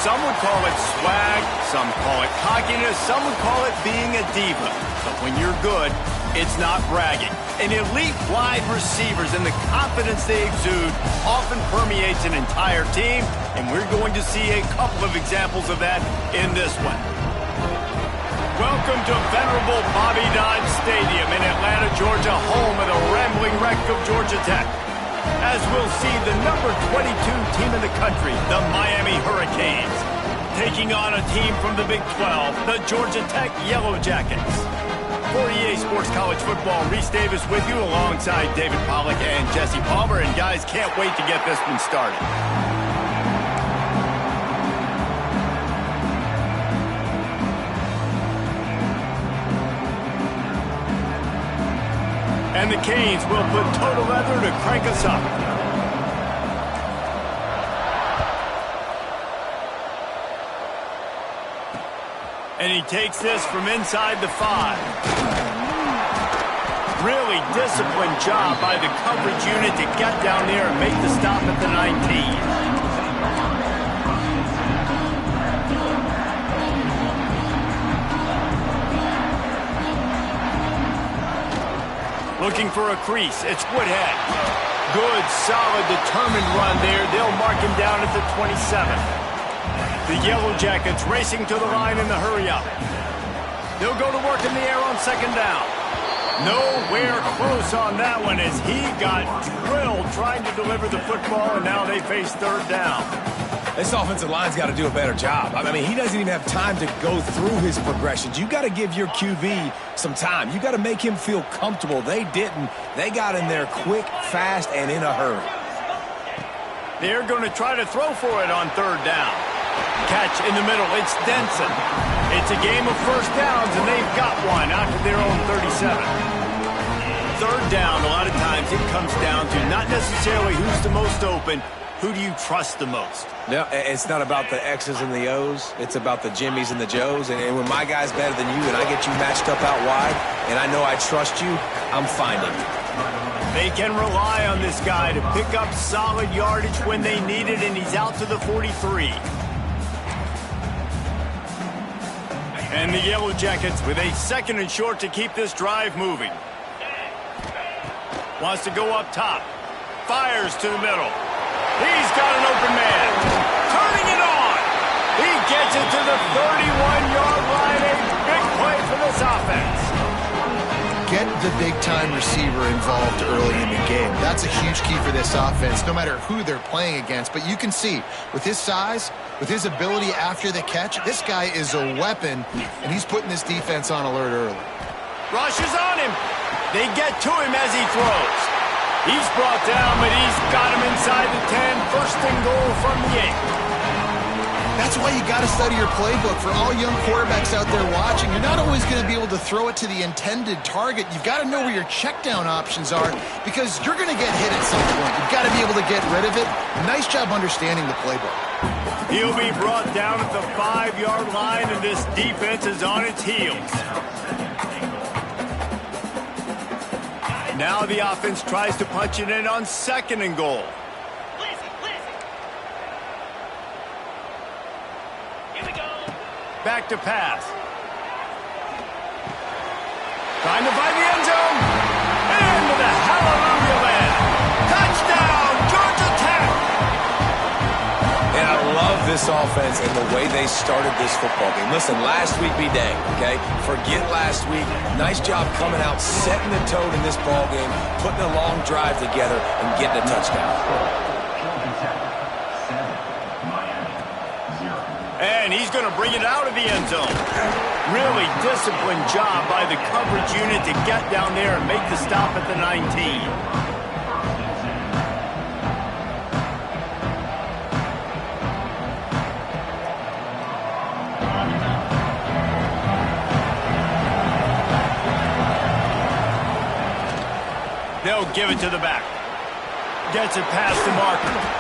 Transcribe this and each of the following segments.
Some would call it swag, some call it cockiness, some would call it being a diva. But when you're good, it's not bragging. An elite wide receivers and the confidence they exude often permeates an entire team, and we're going to see a couple of examples of that in this one. Welcome to venerable Bobby Dodd Stadium in Atlanta, Georgia, home of the rambling wreck of Georgia Tech. As we'll see the number 22 team in the country, the Miami Hurricanes, taking on a team from the Big 12, the Georgia Tech Yellow Jackets. For EA Sports College Football, Reese Davis with you alongside David Pollack and Jesse Palmer. And guys, can't wait to get this one started. And the Canes will put total leather to crank us up. And he takes this from inside the 5. Really disciplined job by the coverage unit to get down there and make the stop at the 19. Looking for a crease, it's Woodhead. Good, solid, determined run there. They'll mark him down at the 27. The Yellow Jackets racing to the line in the hurry-up. They'll go to work in the air on second down. Nowhere close on that one as he got drilled trying to deliver the football, and now they face third down. This offensive line's got to do a better job. I mean, he doesn't even have time to go through his progressions. You got to give your QB some time. You got to make him feel comfortable. They didn't. They got in there quick, fast, and in a hurry. They're going to try to throw for it on third down. Catch in the middle. It's Denson. It's a game of first downs, and they've got one out to their own 37. Third down, a lot of times it comes down to not necessarily who's the most open. Who do you trust the most? No, it's not about the X's and the O's. It's about the Jimmies and the Joes. And when my guy's better than you and I get you matched up out wide and I know I trust you, I'm finding you. They can rely on this guy to pick up solid yardage when they need it, and he's out to the 43. And the Yellow Jackets with a second and short to keep this drive moving. Wants to go up top. Fires to the middle. He's got an open man. Turning it on. He gets it to the 31-yard line. A big play for this offense. Get the big-time receiver involved early in the game. That's a huge key for this offense, no matter who they're playing against. But you can see, with his size, with his ability after the catch, this guy is a weapon, and he's putting this defense on alert early. Rush is on him. They get to him as he throws. He's brought down, but he's got him inside the 10. First and goal from the 8. That's why you got to study your playbook. For all young quarterbacks out there watching, you're not always going to be able to throw it to the intended target. You've got to know where your check down options are because you're going to get hit at some point. You've got to be able to get rid of it. Nice job understanding the playbook. He'll be brought down at the 5-yard line, and this defense is on its heels. Now the offense tries to punch it in on second and goal. Back to pass. Trying to find the end zone. Into the hallelujah land. Touchdown, Georgia Tech. And I love this offense and the way they started this football game. Listen, last week be dang, okay? Forget last week. Nice job coming out, setting the tone in this ball game, putting a long drive together, and getting a touchdown. And he's going to bring it out of the end zone. Really disciplined job by the coverage unit to get down there and make the stop at the 19. They'll give it to the back. Gets it past the marker.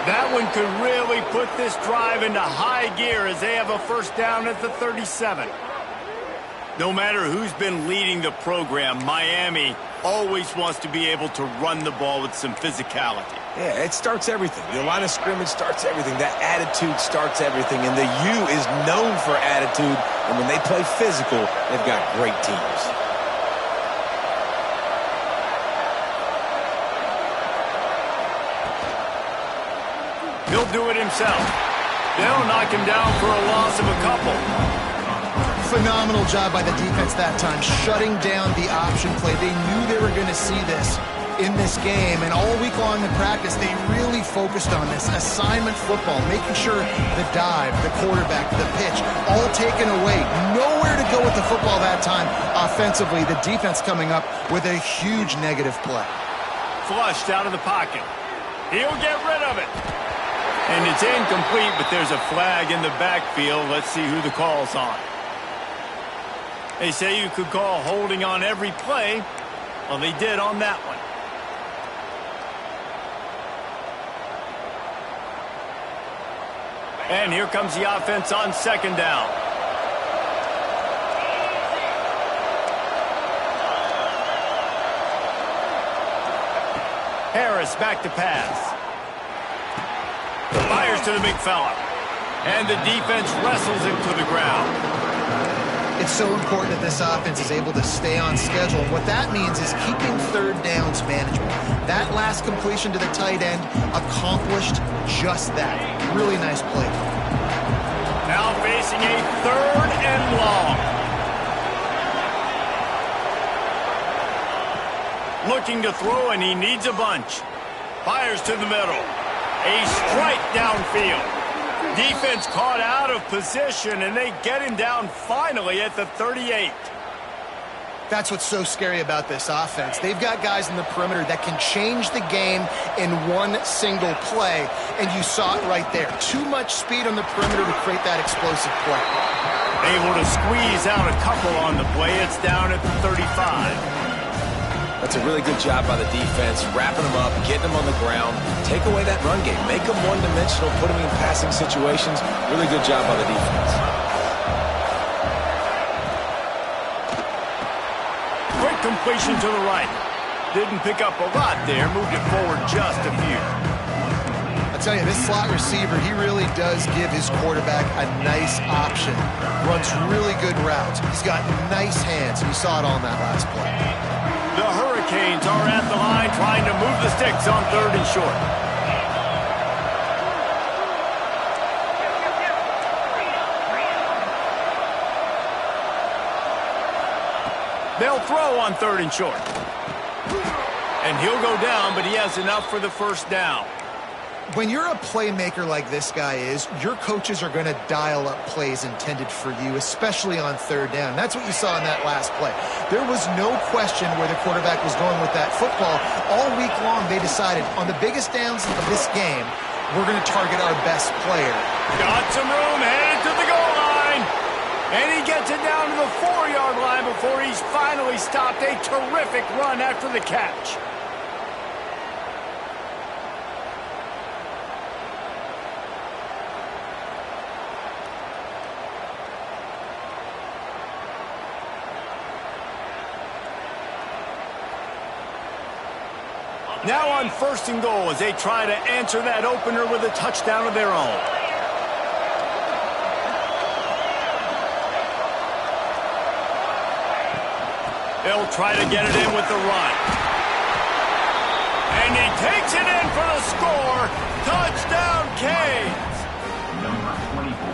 That one could really put this drive into high gear as they have a first down at the 37. No matter who's been leading the program, Miami always wants to be able to run the ball with some physicality. Yeah, it starts everything. The line of scrimmage starts everything. That attitude starts everything. And the U is known for attitude. And when they play physical, they've got great teams. He'll do it himself. They'll knock him down for a loss of a couple. Phenomenal job by the defense that time, shutting down the option play. They knew they were going to see this in this game, and all week long in practice, they really focused on this assignment football, making sure the dive, the quarterback, the pitch, all taken away. Nowhere to go with the football that time offensively. The defense coming up with a huge negative play. Flushed out of the pocket. He'll get rid of it. And it's incomplete, but there's a flag in the backfield. Let's see who the call's on. They say you could call holding on every play. Well, they did on that one. And here comes the offense on second down. Harris back to pass. Fires to the big fella. And the defense wrestles him to the ground. It's so important that this offense is able to stay on schedule. What that means is keeping third downs management. That last completion to the tight end accomplished just that. Really nice play. Now facing a third and long. Looking to throw, and he needs a bunch. Fires to the middle. A strike downfield. Defense caught out of position, and they get him down finally at the 38. That's what's so scary about this offense. They've got guys in the perimeter that can change the game in one single play, and you saw it right there. Too much speed on the perimeter to create that explosive play. Able to squeeze out a couple on the play. It's down at the 35. That's a really good job by the defense, wrapping them up, getting them on the ground, take away that run game, make them one-dimensional, put them in passing situations. Really good job by the defense. Quick completion to the right. Didn't pick up a lot there, moved it forward just a few. I tell you, this slot receiver, he really does give his quarterback a nice option. Runs really good routes. He's got nice hands. You saw it on that last play. The Hurricanes are at the line trying to move the sticks on third and short. They'll throw on third and short. And he'll go down, but he has enough for the first down. When you're a playmaker like this guy is, your coaches are going to dial up plays intended for you, especially on third down. That's what you saw in that last play. There was no question where the quarterback was going with that football. All week long, they decided on the biggest downs of this game, we're going to target our best player. Got some room, headed to the goal line. And he gets it down to the 4-yard line before he's finally stopped. A terrific run after the catch. Now on first and goal as they try to answer that opener with a touchdown of their own. They'll try to get it in with the run. And he takes it in for the score. Touchdown, Canes.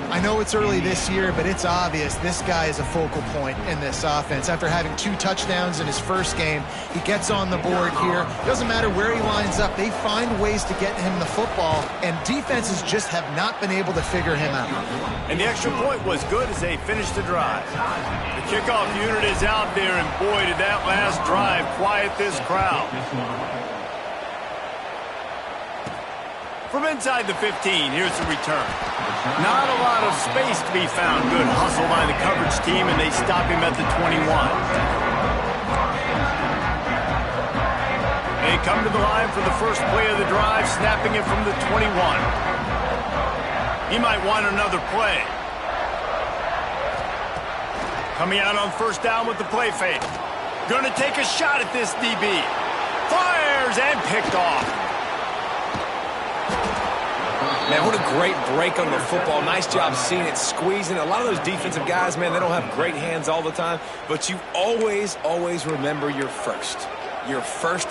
I know it's early this year, but it's obvious this guy is a focal point in this offense. After having 2 touchdowns in his first game, he gets on the board here. Doesn't matter where he lines up, they find ways to get him the football, and defenses just have not been able to figure him out. And the extra point was good as they finished the drive. The kickoff unit is out there, and boy, did that last drive quiet this crowd. From inside the 15, here's the return. Not a lot of space to be found. Good hustle by the coverage team, and they stop him at the 21. They come to the line for the first play of the drive, snapping it from the 21. He might want another play. Coming out on first down with the play fake. Gonna take a shot at this DB. Fires and picked off. Man, what a great break on the football. Nice job seeing it, squeezing. A lot of those defensive guys, man, they don't have great hands all the time, but you always, always remember your first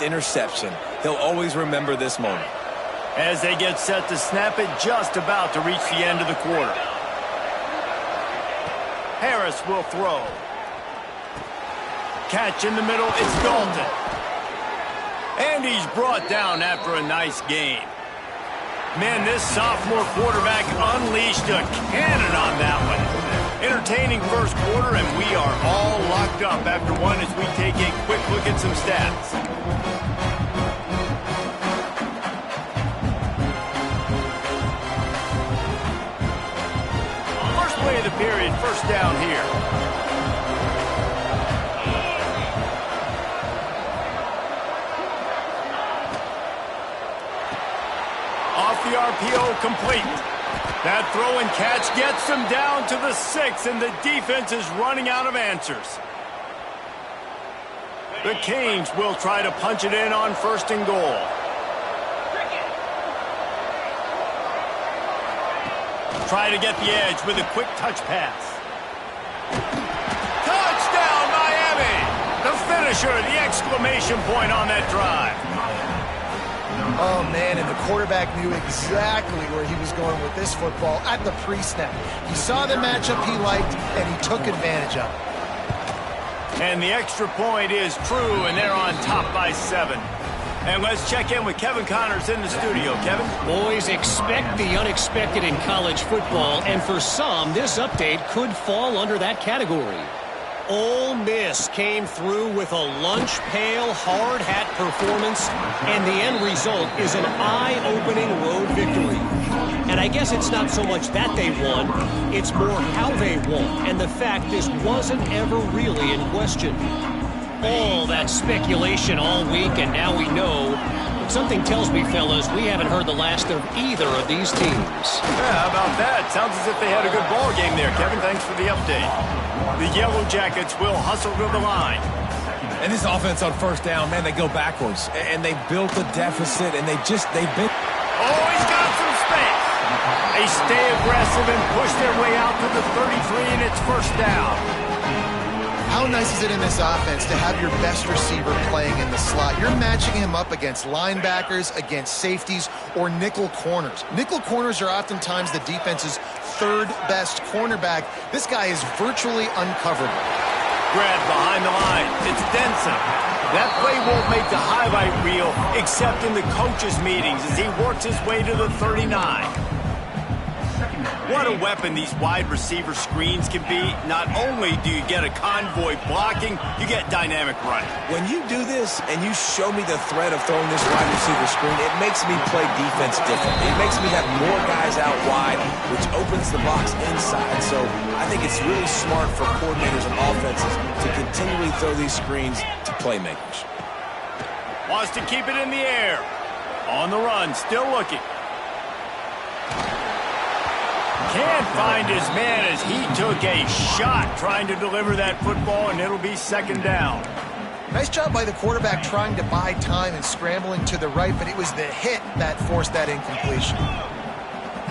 interception. He'll always remember this moment. As they get set to snap it, just about to reach the end of the quarter. Harris will throw. Catch in the middle, it's Dalton. And he's brought down after a nice game. Man, this sophomore quarterback unleashed a cannon on that one. Entertaining first quarter, and we are all locked up after one as we take a quick look at some stats. First play of the period, first down here. Off the RPO, complete. That throw and catch gets them down to the 6, and the defense is running out of answers. The Canes will try to punch it in on first and goal. Try to get the edge with a quick touch pass. Touchdown, Miami! The finisher, the exclamation point on that drive. Oh, man, and the quarterback knew exactly where he was going with this football at the pre-snap. He saw the matchup he liked, and he took advantage of it. And the extra point is true, and they're on top by 7. And let's check in with Kevin Connors in the studio. Kevin? Boys, expect the unexpected in college football, and for some, this update could fall under that category. Ole Miss came through with a lunch pail, hard hat performance, and the end result is an eye-opening road victory. And I guess it's not so much that they won, it's more how they won, and the fact this wasn't ever really in question. All that speculation all week, and now we know. But something tells me, fellas, we haven't heard the last of either of these teams. Yeah, how about that? Sounds as if they had a good ball game there, Kevin. Thanks for the update. The Yellow Jackets will hustle to the line. And this offense on first down, man, they go backwards. And they built a deficit, and they've been... Oh, he's got some space. They stay aggressive and push their way out to the 33, and it's first down. How nice is it in this offense to have your best receiver playing in the slot? You're matching him up against linebackers, against safeties, or nickel corners. Nickel corners are oftentimes the defense's third best cornerback. This guy is virtually uncoverable. Grab behind the line. It's Denson. That play won't make the highlight reel except in the coaches' meetings as he works his way to the 39. What a weapon these wide receiver screens can be. Not only do you get a convoy blocking, you get dynamic running. When you do this and you show me the threat of throwing this wide receiver screen, it makes me play defense differently. It makes me have more guys out wide, which opens the box inside. So I think it's really smart for coordinators and offenses to continually throw these screens to playmakers. Wants to keep it in the air. On the run, still looking. Can't find his man as he took a shot trying to deliver that football, and it'll be second down. Nice job by the quarterback trying to buy time and scrambling to the right, but it was the hit that forced that incompletion.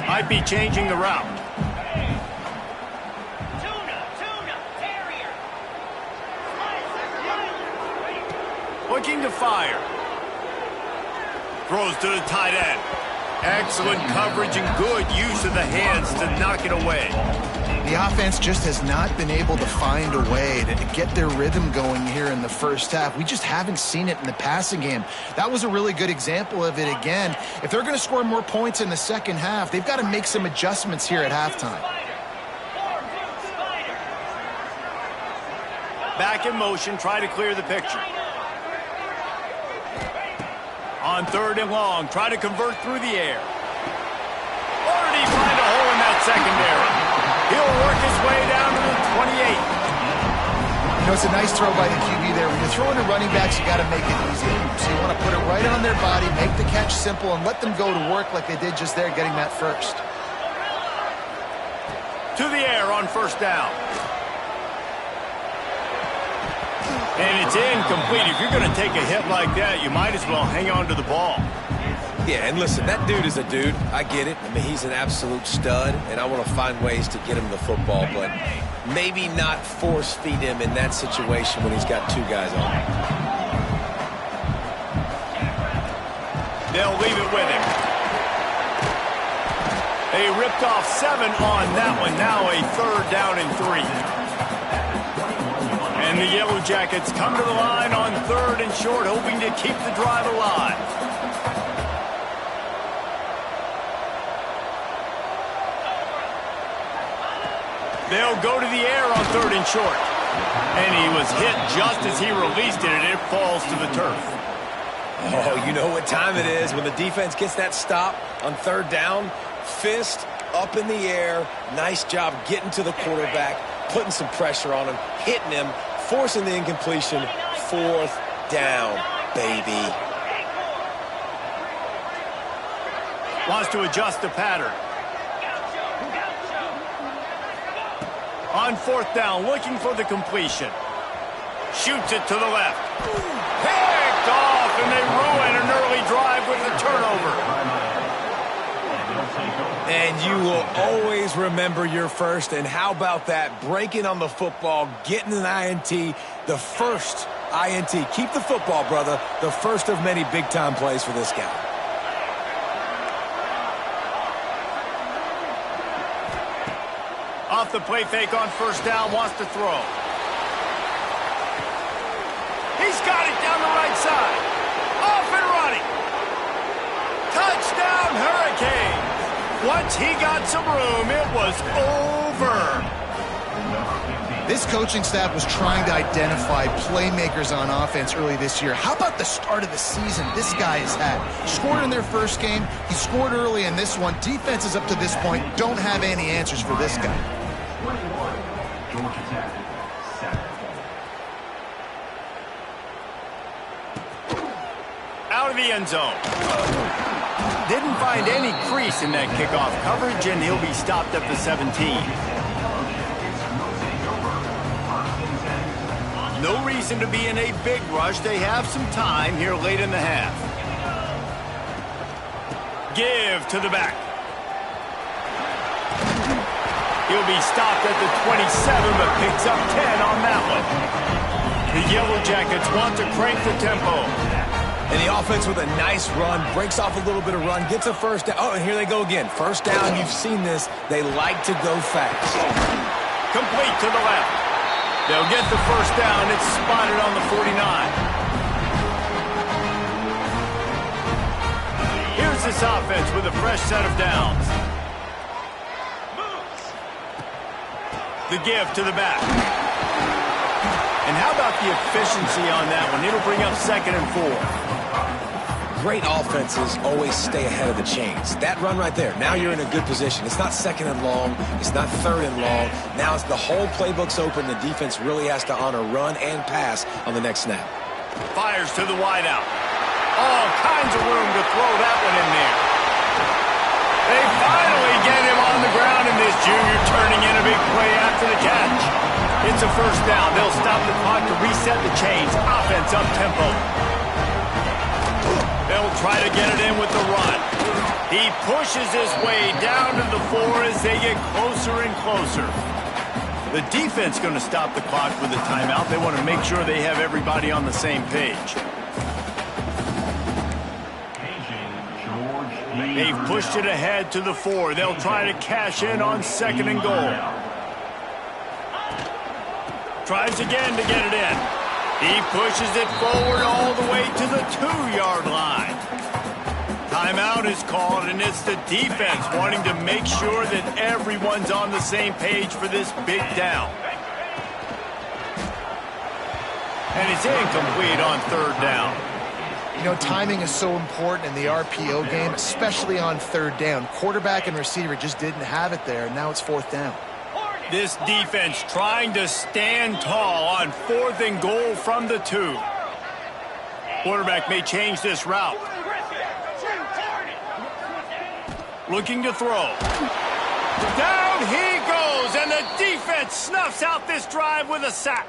Might be changing the route. Looking to fire. Throws to the tight end. Excellent coverage and good use of the hands to knock it away. The offense just has not been able to find a way to get their rhythm going here in the first half. We just haven't seen it in the passing game. That was a really good example of it again. If they're going to score more points in the second half, they've got to make some adjustments here at halftime. Back in motion, try to clear the picture. On third and long, try to convert through the air. Already find a hole in that secondary. He'll work his way down to the 28. You know, it's a nice throw by the QB there. When you're throwing to running backs, you got to make it easy. So you want to put it right on their body, make the catch simple, and let them go to work like they did just there, getting that first. To the air on first down. And it's incomplete. If you're going to take a hit like that, you might as well hang on to the ball. Yeah, and listen, that dude is a dude. I get it. I mean, he's an absolute stud, and I want to find ways to get him the football, but maybe not force feed him in that situation when he's got two guys on him. They'll leave it with him. They ripped off 7 on that one. Now a 3rd down and 3. And the Yellow Jackets come to the line on 3rd and short, hoping to keep the drive alive. They'll go to the air on 3rd and short. And he was hit just as he released it, and it falls to the turf. Oh, you know what time it is when the defense gets that stop on 3rd down. Fist up in the air. Nice job getting to the quarterback, putting some pressure on him, hitting him, forcing the incompletion. 4th down, baby. Wants to adjust the pattern. On 4th down, looking for the completion. Shoots it to the left. Picked off, and they ruin an early drive with the turnover. And you will always remember your first. And how about that? Breaking on the football, getting an INT, the first INT. Keep the football, brother. The first of many big-time plays for this guy. Off the play fake on 1st down, wants to throw. He's got it down the right side. Off and running. Touchdown, Hurricanes. Once he got some room, it was over. This coaching staff was trying to identify playmakers on offense early this year. How about the start of the season this guy has had? Scored in their first game. He scored early in this one. Defenses up to this point don't have any answers for this guy. Out of the end zone. Didn't find any crease in that kickoff coverage, and he'll be stopped at the 17. No reason to be in a big rush. They have some time here late in the half. Give to the back. He'll be stopped at the 27, but picks up 10 on that one. The Yellow Jackets want to crank the tempo. And the offense with a nice run, breaks off a little bit of run, gets a 1st down. Oh, and here they go again. 1st down, you've seen this. They like to go fast. Complete to the left. They'll get the 1st down. It's spotted on the 49. Here's this offense with a fresh set of downs. The give to the back. And how about the efficiency on that one? It'll bring up 2nd and 4. Great offenses always stay ahead of the chains. That run right there, now you're in a good position. It's not 2nd and long. It's not 3rd and long. Now it's the whole playbook's open. The defense really has to honor run and pass on the next snap. Fires to the wideout. All kinds of room to throw that one in there. They finally get him on the ground, and this junior turning in a big play after the catch. It's a 1st down. They'll stop the clock to reset the chains. Offense up tempo. They'll try to get it in with the run. He pushes his way down to the 4 as they get closer and closer. The defense going to stop the clock with a timeout. They want to make sure they have everybody on the same page. They've pushed it ahead to the 4. They'll try to cash in on 2nd and goal. Tries again to get it in. He pushes it forward all the way to the 2-yard line. Timeout is called, and it's the defense wanting to make sure that everyone's on the same page for this big down. And it's incomplete on 3rd down. You know, timing is so important in the RPO game, especially on 3rd down. Quarterback and receiver just didn't have it there, and now it's 4th down. This defense trying to stand tall on 4th and goal from the 2. Quarterback may change this route. Looking to throw. Down he goes, and the defense snuffs out this drive with a sack.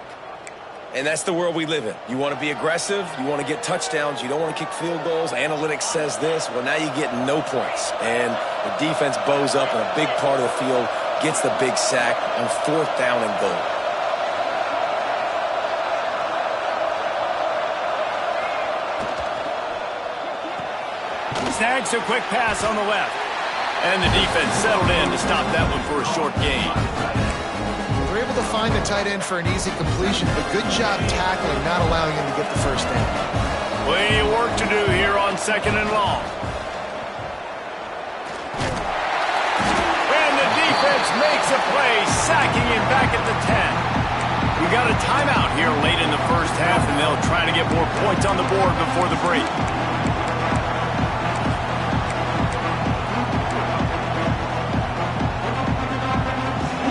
And that's the world we live in. You want to be aggressive, you want to get touchdowns, you don't want to kick field goals. Analytics says this. Well, now you get no points. And the defense bows up in a big part of the field, gets the big sack on 4th down and goal. Snags a quick pass on the left. And the defense settled in to stop that one for a short gain. They're able to find the tight end for an easy completion, but good job tackling, not allowing him to get the first down. Plenty of work to do here on 2nd and long. And the defense makes a play, sacking him back at the 10. We got a timeout here late in the first half, and they'll try to get more points on the board before the break.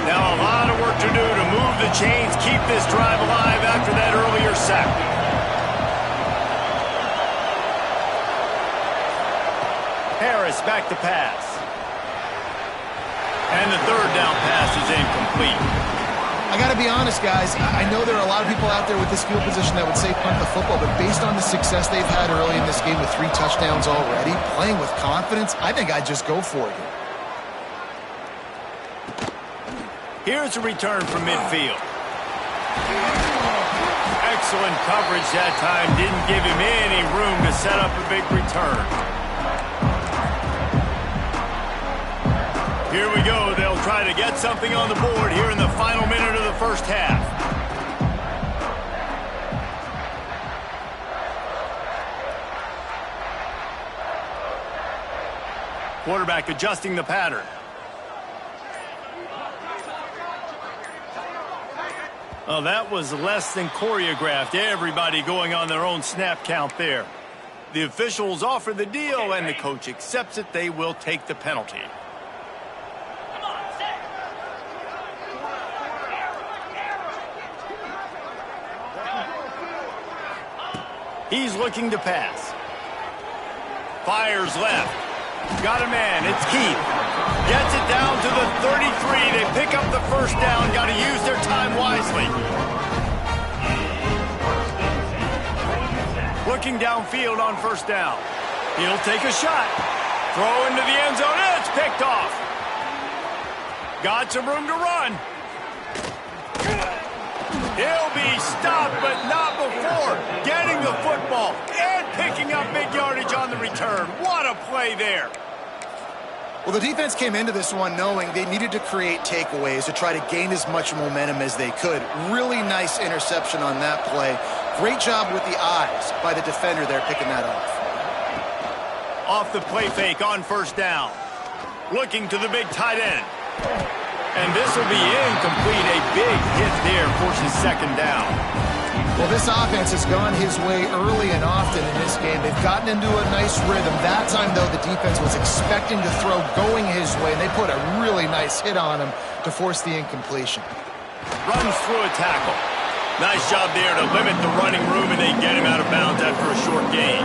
Now a lot of work to do to move the chains, keep this drive alive after that earlier sack. Harris back to pass. And the 3rd down pass is incomplete. I got to be honest, guys. I know there are a lot of people out there with this field position that would say punt the football, but based on the success they've had early in this game with 3 touchdowns already, playing with confidence, I think I'd just go for it. Here's a return from midfield. Excellent coverage that time. Didn't give him any room to set up a big return. Here we go. They'll try to get something on the board here in the final minute of the first half. Quarterback adjusting the pattern. Oh, that was less than choreographed. Everybody going on their own snap count there. The officials offer the deal, and the coach accepts it. They will take the penalty. He's looking to pass. Fires left. Got a man. It's Keith. Gets it down to the 33. They pick up the first down. Got to use their time wisely. Looking downfield on first down. He'll take a shot. Throw into the end zone. It's picked off. Got some room to run. He'll be stopped, but not before getting the football and picking up big yardage on the return. What a play there. Well, the defense came into this one knowing they needed to create takeaways to try to gain as much momentum as they could. Really nice interception on that play. Great job with the eyes by the defender there picking that off. Off the play fake on first down. Looking to the big tight end. And this will be incomplete. A big hit there forces 2nd down. Well, this offense has gone his way early and often in this game. They've gotten into a nice rhythm. That time, though, the defense was expecting to throw going his way, and they put a really nice hit on him to force the incompletion. Runs through a tackle. Nice job there to limit the running room, and they get him out of bounds after a short gain.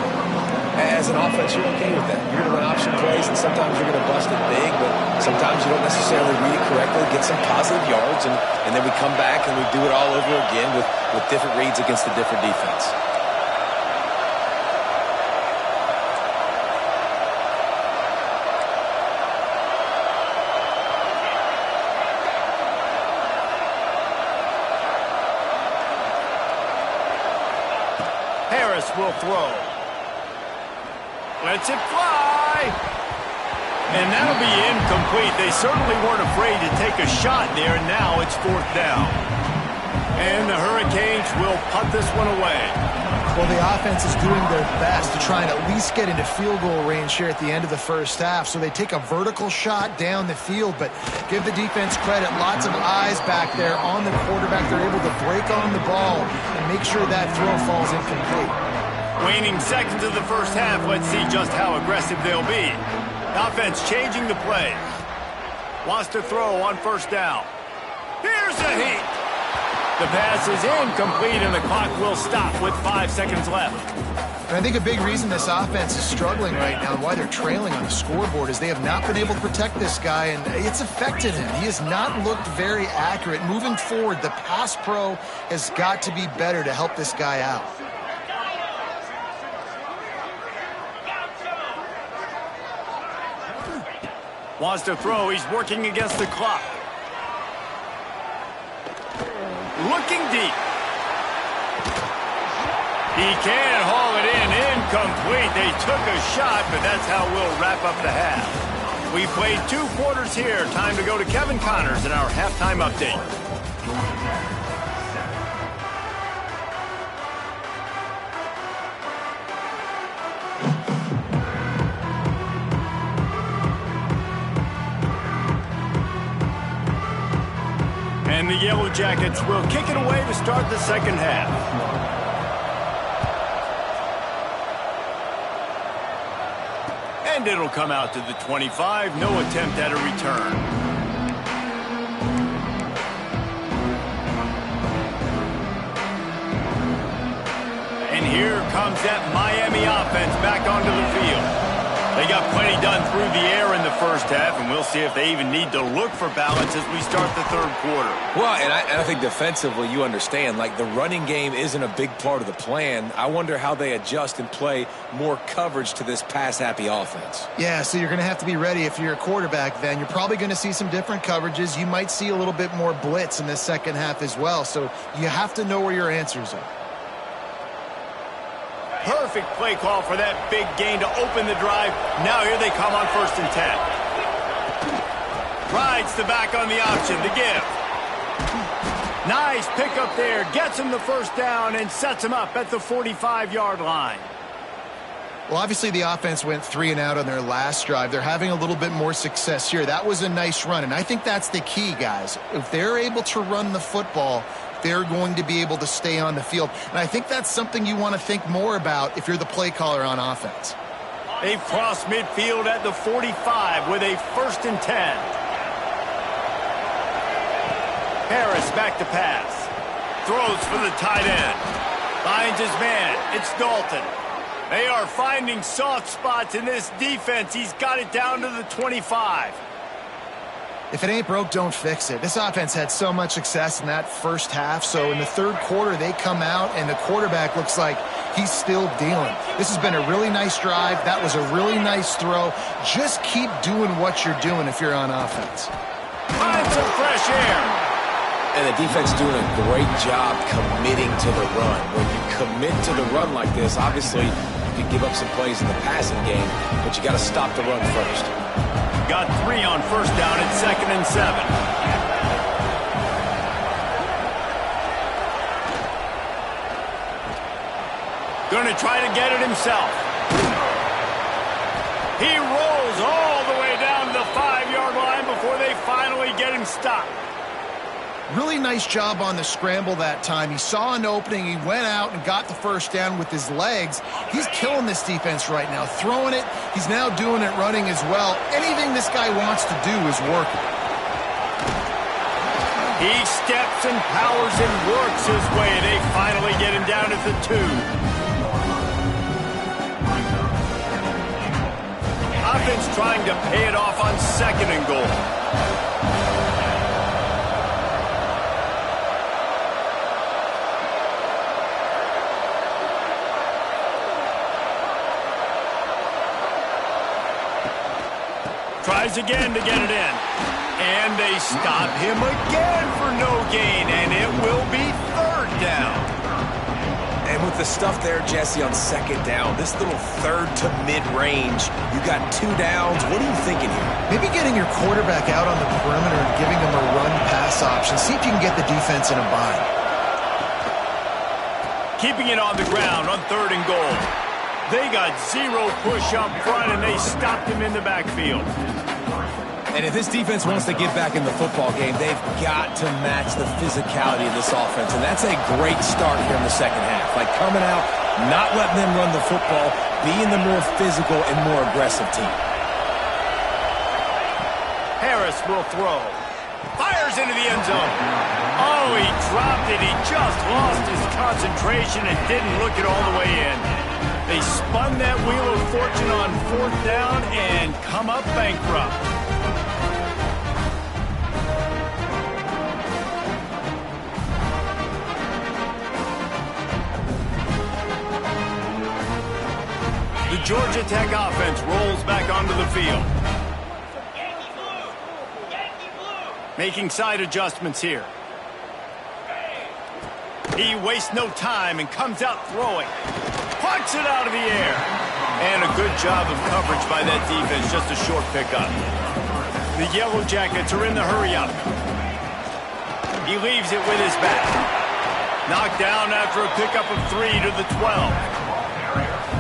As an offense, you're okay with that. You're going to run option plays, and sometimes you're going to bust it big, but sometimes you don't necessarily read it correctly, get some positive yards, and then we come back and we do it all over again with different reads against a different defense. Harris will throw. Lets it fly. And that'll be incomplete. They certainly weren't afraid to take a shot there, and now it's 4th down. And the Hurricanes will punt this one away. Well, the offense is doing their best to try and at least get into field goal range here at the end of the first half. So they take a vertical shot down the field, but give the defense credit. Lots of eyes back there on the quarterback. They're able to break on the ball and make sure that throw falls incomplete. Waning seconds of the first half. Let's see just how aggressive they'll be. Offense changing the play. Wants to throw on first down. Here's a heat. The pass is incomplete, and the clock will stop with 5 seconds left. And I think a big reason this offense is struggling right now and why they're trailing on the scoreboard is they have not been able to protect this guy, and it's affected him. He has not looked very accurate. Moving forward, the pass pro has got to be better to help this guy out. Wants to throw. He's working against the clock. Looking deep. He can't haul it in. Incomplete. They took a shot, but that's how we'll wrap up the half. We played 2 quarters here. Time to go to Kevin Connors in our halftime update. And the Yellow Jackets will kick it away to start the second half. And it'll come out to the 25. No attempt at a return. And here comes that Miami offense back onto the field. They got plenty done through the air in the first half, and we'll see if they even need to look for balance as we start the third quarter. Well, and I think defensively, you understand, like the running game isn't a big part of the plan. I wonder how they adjust and play more coverage to this pass-happy offense. Yeah, so you're going to have to be ready if you're a quarterback then. You're probably going to see some different coverages. You might see a little bit more blitz in this second half as well, so you have to know where your answers are. Perfect play call for that big gain to open the drive. Now here they come on 1st and 10. Rides the back on the option, the give. Nice pickup there. Gets him the first down and sets him up at the 45-yard line. Well, obviously the offense went 3 and out on their last drive. They're having a little bit more success here. That was a nice run, and I think that's the key, guys. If they're able to run the football, they're going to be able to stay on the field. And I think that's something you want to think more about if you're the play caller on offense. They've crossed midfield at the 45 with a 1st and 10. Harris back to pass. Throws for the tight end. Finds his man. It's Dalton. They are finding soft spots in this defense. He's got it down to the 25. If it ain't broke, don't fix it. This offense had so much success in that first half, so in the third quarter they come out and the quarterback looks like he's still dealing. This has been a really nice drive. That was a really nice throw. Just keep doing what you're doing if you're on offense. Find some fresh air. And the defense doing a great job committing to the run. When you commit to the run like this, obviously you can give up some plays in the passing game, but you got to stop the run first. Got 3 on 1st down at 2nd and 7. Going to try to get it himself. He rolls all the way down to the 5-yard line before they finally get him stopped. Really nice job on the scramble that time. He saw an opening. He went out and got the first down with his legs. He's killing this defense right now. Throwing it. He's now doing it running as well. Anything this guy wants to do is working. He steps and powers and works his way. They finally get him down at the 2. Offense trying to pay it off on 2nd and goal. Tries again to get it in. And they stop him again for no gain, and it will be 3rd down. And with the stuff there, Jesse, on 2nd down, this little 3rd to mid-range, you got 2 downs. What are you thinking here? Maybe getting your quarterback out on the perimeter and giving him a run-pass option. See if you can get the defense in a bind. Keeping it on the ground on 3rd and goal. They got 0 push up front, and they stopped him in the backfield. And if this defense wants to get back in the football game, they've got to match the physicality of this offense. And that's a great start here in the second half. Like coming out, not letting them run the football, being the more physical and more aggressive team. Harris will throw. Fires into the end zone. Oh, he dropped it. He just lost his concentration and didn't look it all the way in. They spun that wheel of fortune on 4th down and come up bankrupt. The Georgia Tech offense rolls back onto the field. Making side adjustments here. He wastes no time and comes out throwing. Punts it out of the air. And a good job of coverage by that defense. Just a short pickup. The Yellow Jackets are in the hurry-up. He leaves it with his back. Knocked down after a pickup of 3 to the 12.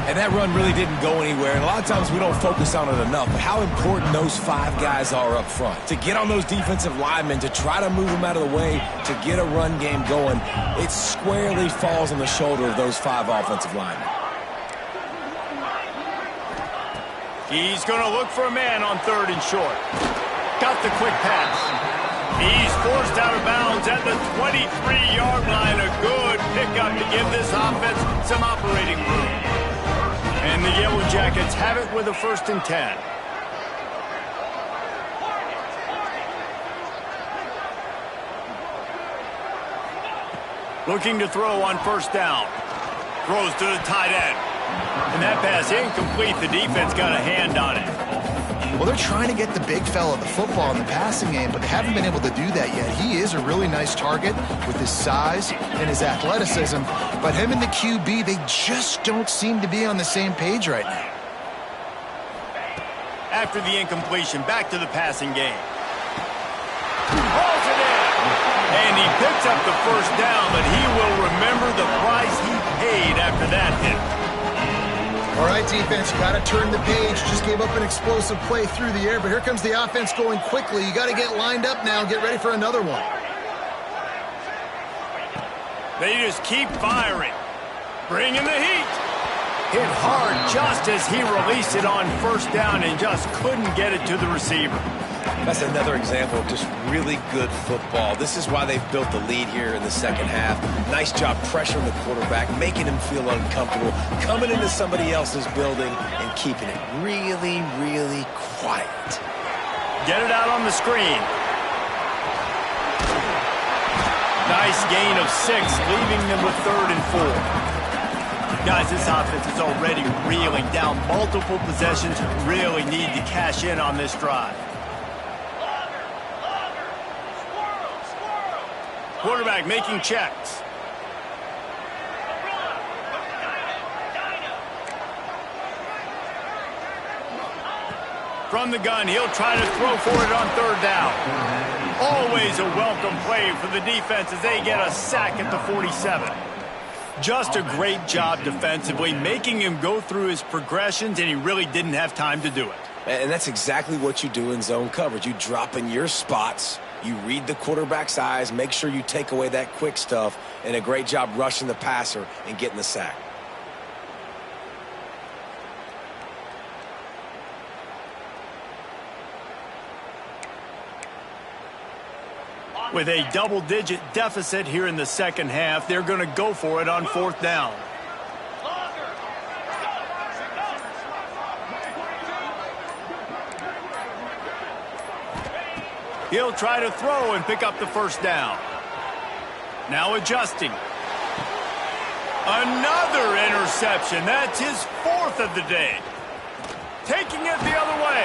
And that run really didn't go anywhere. And a lot of times we don't focus on it enough. But how important those 5 guys are up front. To get on those defensive linemen, to try to move them out of the way, to get a run game going, it squarely falls on the shoulder of those 5 offensive linemen. He's going to look for a man on 3rd and short. Got the quick pass. He's forced out of bounds at the 23-yard line. A good pickup to give this offense some operating room. And the Yellow Jackets have it with a 1st and 10. Looking to throw on 1st down. Throws to the tight end. And that pass incomplete. The defense got a hand on it. Well, they're trying to get the big fella the football in the passing game, but they haven't been able to do that yet. He is a really nice target with his size and his athleticism, but him and the QB, they just don't seem to be on the same page right now. After the incompletion, back to the passing game. Hauls it in. And he picks up the 1st down, but he will remember the price he paid after that hit. All right, defense, you got to turn the page. Just gave up an explosive play through the air, but here comes the offense going quickly. You got to get lined up now and get ready for another one. They just keep firing. Bringing the heat. Hit hard just as he released it on 1st down and just couldn't get it to the receiver. That's another example of just really good football. This is why they've built the lead here in the 2nd half. Nice job pressuring the quarterback, making him feel uncomfortable, coming into somebody else's building and keeping it really, really quiet. Get it out on the screen. Nice gain of 6, leaving them with 3rd and 4. Guys, this offense is already reeling down multiple possessions. Really need to cash in on this drive. Quarterback making checks. From the gun, he'll try to throw for it on 3rd down. Always a welcome play for the defense as they get a sack at the 47. Just a great job defensively, making him go through his progressions, and he really didn't have time to do it. And that's exactly what you do in zone coverage. You drop in your spots, you read the quarterback's eyes, make sure you take away that quick stuff, and a great job rushing the passer and getting the sack. With a double-digit deficit here in the 2nd half, they're going to go for it on 4th down. He'll try to throw and pick up the 1st down. Now adjusting. Another interception. That's his 4th of the day. Taking it the other way.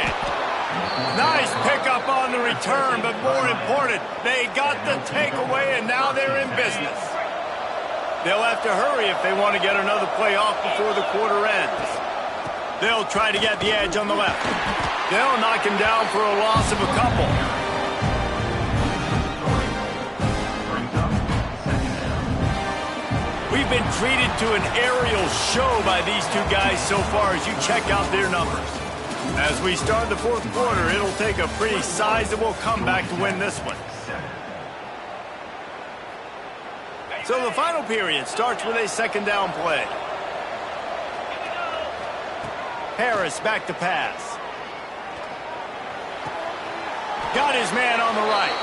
Nice pickup on the return, but more important, they got the takeaway, and now they're in business. They'll have to hurry if they want to get another play off before the quarter ends. They'll try to get the edge on the left. They'll knock him down for a loss of a couple. We've been treated to an aerial show by these two guys so far as you check out their numbers. As we start the 4th quarter, it'll take a pretty sizable comeback to win this one. So the final period starts with a 2nd down play. Harris back to pass. Got his man on the right.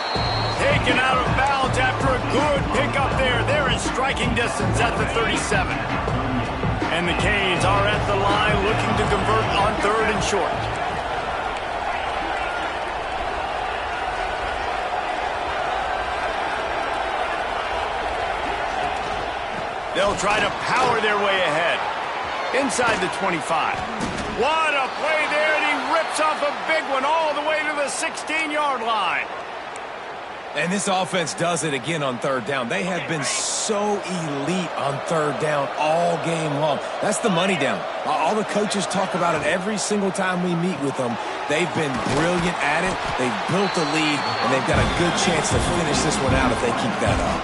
Taken out of bounds after a good pickup there. They're in striking distance at the 37. And the Canes are at the line looking to convert on 3rd and short. They'll try to power their way ahead. Inside the 25. What a play there, and he rips off a big one all the way to the 16-yard line. And this offense does it again on 3rd down. They have been so elite on 3rd down all game long. That's the money down. All the coaches talk about it every single time we meet with them. They've been brilliant at it. They've built a lead, and they've got a good chance to finish this one out if they keep that up.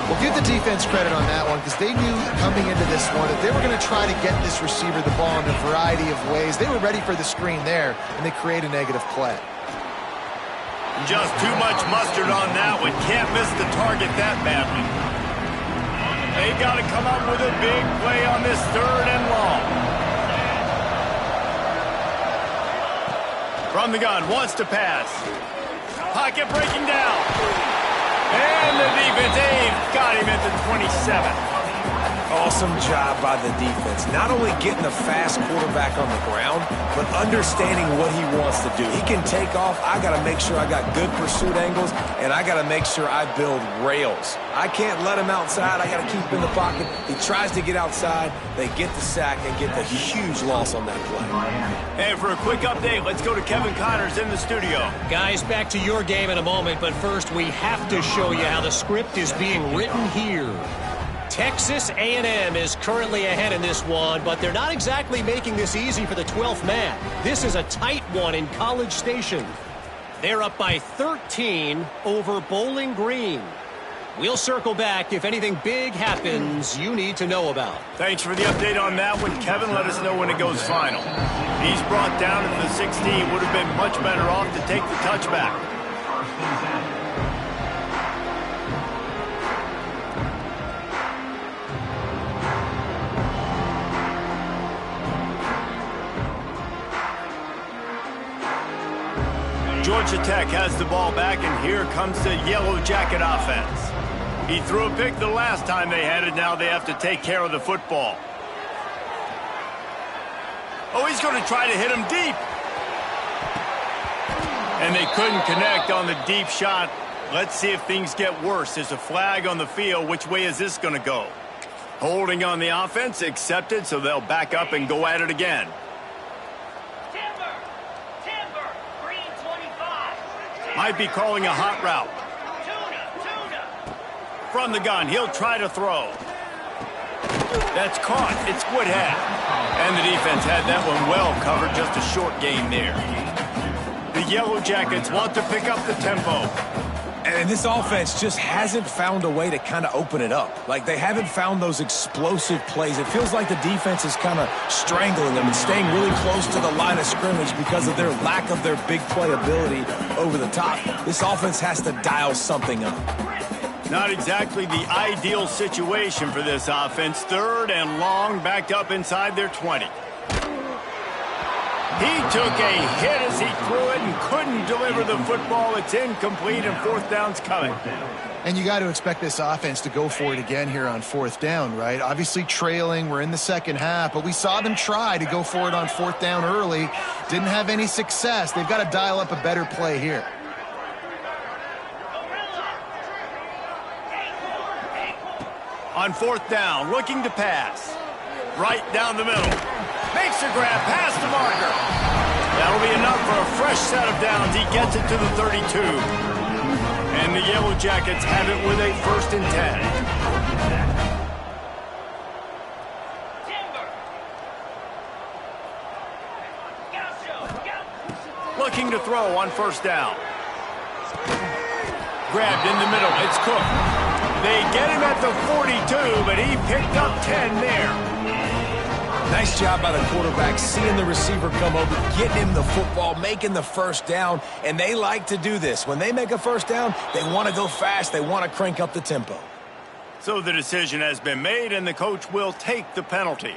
Well, give the defense credit on that one because they knew coming into this one that they were going to try to get this receiver the ball in a variety of ways. They were ready for the screen there, and they create a negative play. Just too much mustard on that one. Can't miss the target that badly. They've got to come up with a big play on this 3rd and long. From the gun, wants to pass. Pocket breaking down. And the defense, got him at the 27. Awesome job by the defense. Not only getting the fast quarterback on the ground, but understanding what he wants to do. He can take off. I got to make sure I got good pursuit angles, and I got to make sure I build rails. I can't let him outside. I got to keep him in the pocket. He tries to get outside. They get the sack and get the huge loss on that play. And for a quick update, let's go to Kevin Connors in the studio. Guys, back to your game in a moment, but first we have to show you how the script is being written here. Texas A&M is currently ahead in this one, but they're not exactly making this easy for the 12th man. This is a tight one in College Station. They're up by 13 over Bowling Green. We'll circle back if anything big happens you need to know about. Thanks for the update on that one, Kevin. Let us know when it goes final. He's brought down at the 16. Would have been much better off to take the touchback. Georgia Tech has the ball back, and here comes the Yellow Jacket offense. He threw a pick the last time they had it. Now they have to take care of the football. Oh, he's going to try to hit him deep. And they couldn't connect on the deep shot. Let's see if things get worse. There's a flag on the field. Which way is this going to go? Holding on the offense, accepted, so they'll back up and go at it again. Might be calling a hot route. From the gun, he'll try to throw. That's caught. It's Woodhead. And the defense had that one well covered. Just a short gain there. The Yellow Jackets want to pick up the tempo. And this offense just hasn't found a way to kind of open it up. Like, they haven't found those explosive plays. It feels like the defense is kind of strangling them and staying really close to the line of scrimmage because of their lack of their big play ability over the top. This offense has to dial something up. Not exactly the ideal situation for this offense. 3rd and long, backed up inside their 20. He took a hit as he threw it and couldn't deliver the football. It's incomplete, and 4th down's coming. And you got to expect this offense to go for it again here on 4th down, right? Obviously trailing. We're in the second half, but we saw them try to go for it on 4th down early. Didn't have any success. They've got to dial up a better play here. On 4th down, looking to pass. Right down the middle. Makes a grab past the marker. That'll be enough for a fresh set of downs. He gets it to the 32. And the Yellow Jackets have it with a 1st and 10. Looking to throw on 1st down. Grabbed in the middle. It's Cook. They get him at the 42, but he picked up 10 there. Nice job by the quarterback, seeing the receiver come over, getting him the football, making the 1st down, and they like to do this. When they make a 1st down, they want to go fast. They want to crank up the tempo. So the decision has been made, and the coach will take the penalty.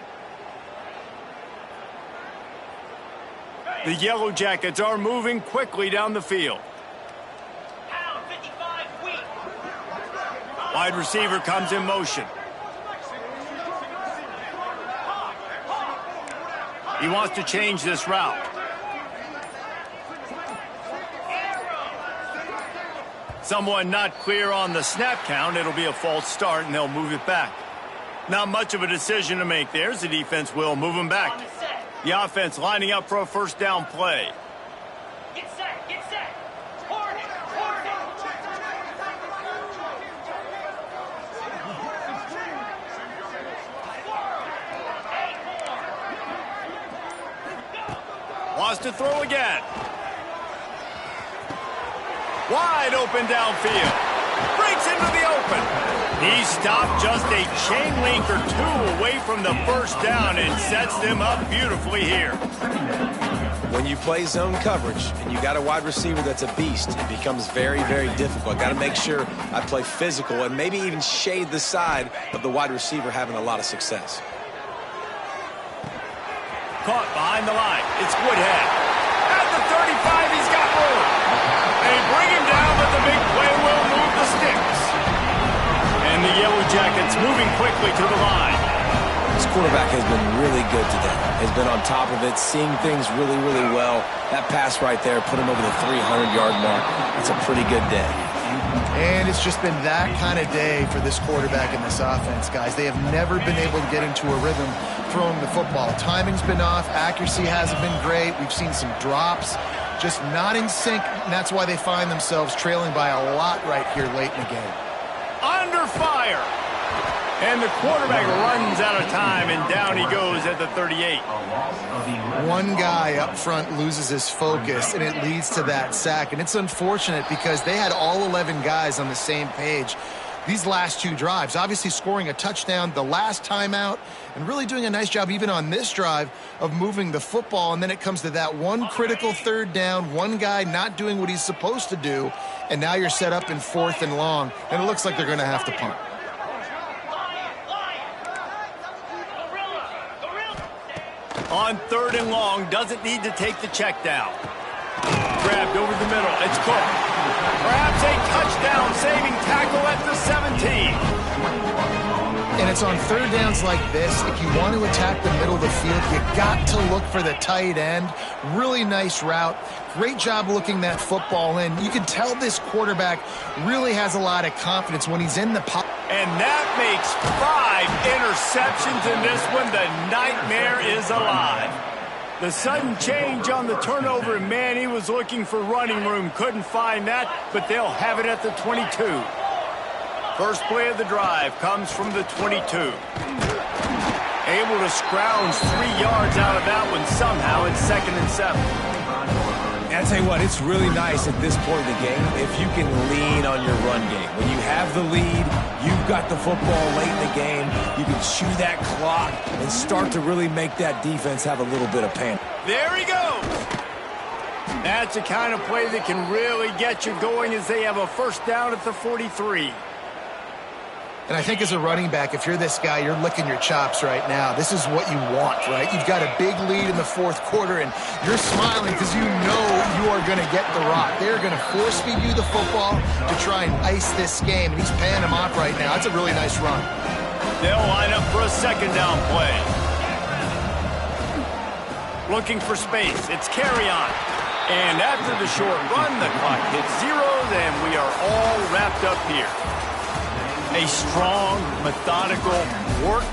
The Yellow Jackets are moving quickly down the field. Wide receiver comes in motion. He wants to change this route. Someone not clear on the snap count. It'll be a false start, and they'll move it back. Not much of a decision to make there, as the defense will move him back. The offense lining up for a first down play. Get set, get set. Wants to throw again. Wide open downfield. Breaks into the open. He stopped just a chain link or two away from the first down and sets them up beautifully here. When you play zone coverage and you got a wide receiver that's a beast, it becomes very, very difficult. Got to make sure I play physical and maybe even shade the side of the wide receiver having a lot of success. Caught behind the line. It's Woodhead. At the 35, he's got room. They bring him down, but the big play will move the sticks. And the Yellow Jackets moving quickly to the line. This quarterback has been really good today. Has been on top of it, seeing things really, really well. That pass right there put him over the 300-yard mark. It's a pretty good day. And it's just been that kind of day for this quarterback and this offense, guys. They have never been able to get into a rhythm throwing the football. Timing's been off. Accuracy hasn't been great. We've seen some drops. Just not in sync, and that's why they find themselves trailing by a lot right here late in the game. Under fire. And the quarterback runs out of time, and down he goes at the 38. One guy up front loses his focus, and it leads to that sack. And it's unfortunate because they had all 11 guys on the same page these last two drives. Obviously scoring a touchdown the last time out and really doing a nice job even on this drive of moving the football. And then it comes to that one critical third down, one guy not doing what he's supposed to do, and now you're set up in 4th and long, and it looks like they're going to have to punt. On 3rd and long, doesn't need to take the check down. Grabbed over the middle. It's Cook. Perhaps a touchdown-saving tackle at the 17. And it's on 3rd downs like this. If you want to attack the middle of the field, you got to look for the tight end. Really nice route. Great job looking that football in. You can tell this quarterback really has a lot of confidence when he's in the pocket. And that makes 5 interceptions in this one. The nightmare is alive. The sudden change on the turnover, and man, he was looking for running room. Couldn't find that, but they'll have it at the 22. First play of the drive comes from the 22. Able to scrounge 3 yards out of that one somehow. It's 2nd and 7. And I tell you what, it's really nice at this point in the game if you can lean on your run game. When you have the lead, you've got the football late in the game, you can chew that clock and start to really make that defense have a little bit of panic. There he goes. That's the kind of play that can really get you going as they have a first down at the 43. And I think as a running back, if you're this guy, you're licking your chops right now. This is what you want, right? You've got a big lead in the 4th quarter, and you're smiling because you know you are going to get the rock. They're going to force-feed you the football to try and ice this game, and he's paying them off right now. That's a really nice run. They'll line up for a 2nd down play. Looking for space. It's carry on. And after the short run, the clock hits 0, and we are all wrapped up here. A strong, methodical, work